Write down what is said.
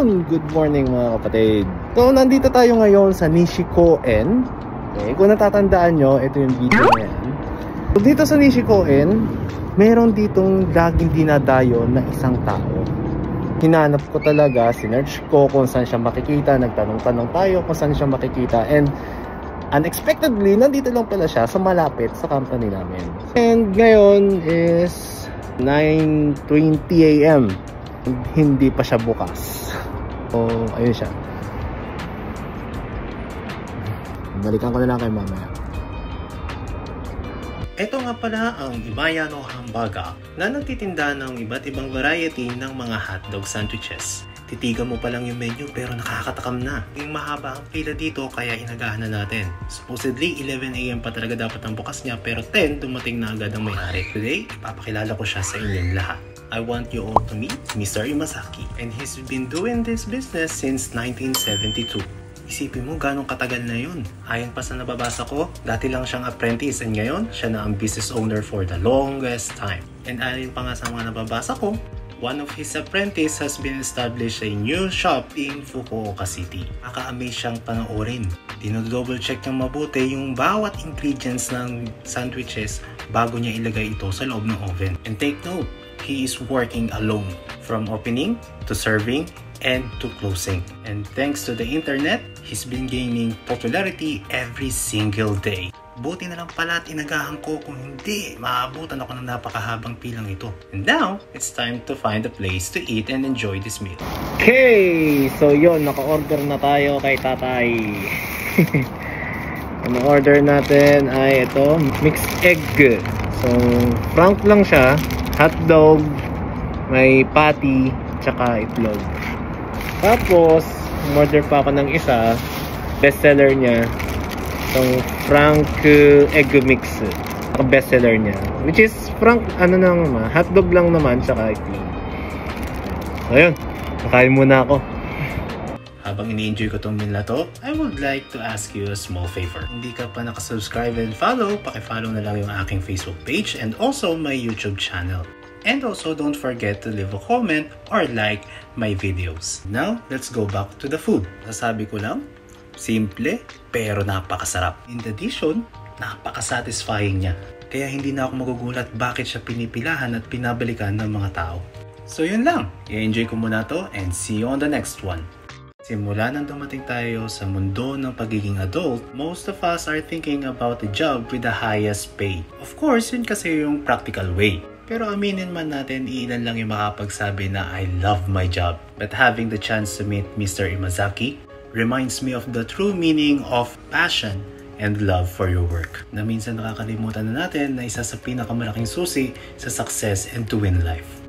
Ayun, good morning mga kapatid. So, nandito tayo ngayon sa Nishikoen. Okay, kung natatandaan nyo, ito yung video na yan. So, dito sa Nishikoen, meron ditong laging dinadayo na isang tao. Hinanap ko talaga, sinearch ko kung saan siya makikita, nagtanong-tanong tayo kung saan siya makikita, and unexpectedly, nandito lang pala siya sa malapit sa company namin. And ngayon is 9:20 AM. Hindi pa siya bukas. So, ayun siya. Balikan ko na lang kay mamaya. Ito nga pala ang Imaya no Hambaga na nagtitinda ng iba't ibang variety ng mga hotdog sandwiches. Titigan mo pa lang yung menu pero nakakatakam na. Yung mahaba ang pila dito kaya inagahan na natin. Supposedly 11 AM pa talaga dapat ang bukas niya pero 10 dumating na agad ang may-ari. Today, ipapakilala ko siya sa inyong lahat. I want you all to meet Mr. Imazaki, and he's been doing this business since 1972. Isipin mo ganong katagal na yun. Ayon pa sa nababasa ko, dati lang siyang apprentice and ngayon, siya na ang business owner for the longest time. And ayon pa nga sa mga nababasa ko, one of his apprentice has been established a new shop in Fukuoka City. Nakaka-amaze siyang panoorin. Dino-double check niyang mabuti yung bawat ingredients ng sandwiches bago niya ilagay ito sa loob ng oven. And take note, he is working alone from opening to serving and to closing. And thanks to the internet, he's been gaining popularity every single day. Buti na lang pala at inagahan ko, kung hindi, maabutan ako ng napakahabang pilang ito. And now, it's time to find a place to eat and enjoy this meal. Okay, so yun, naka-order na tayo kay tatay. Ang order natin ay ito, mixed egg. So, frank lang siya, hotdog, may patty, tsaka itlog. Tapos, order pa ako ng isa, bestseller niya, itong frank egg mix. Bestseller niya, which is frank, hotdog lang naman, tsaka itlog. So, ayun, makain muna ako. Habang ini-enjoy ko itong meal na to, I would like to ask you a small favor. Hindi ka pa nakasubscribe and follow, pakifollow na lang yung aking Facebook page and also my YouTube channel. And also don't forget to leave a comment or like my videos. Now, let's go back to the food. Sasabi ko lang, simple pero napakasarap. In addition, napaka-satisfying niya. Kaya hindi na ako magugulat bakit siya pinipilahan at pinabalikan ng mga tao. So yun lang, i-enjoy ko muna to and see you on the next one. Simula nang dumating tayo sa mundo ng pagiging adult, most of us are thinking about a job with the highest pay. Of course, yun kasi yung practical way. Pero aminin man natin, ilan lang yung makapagsabi na I love my job. But having the chance to meet Mr. Imazaki reminds me of the true meaning of passion and love for your work. Na minsan nakakalimutan na natin na isa sa pinakamalaking susi sa success and to win life.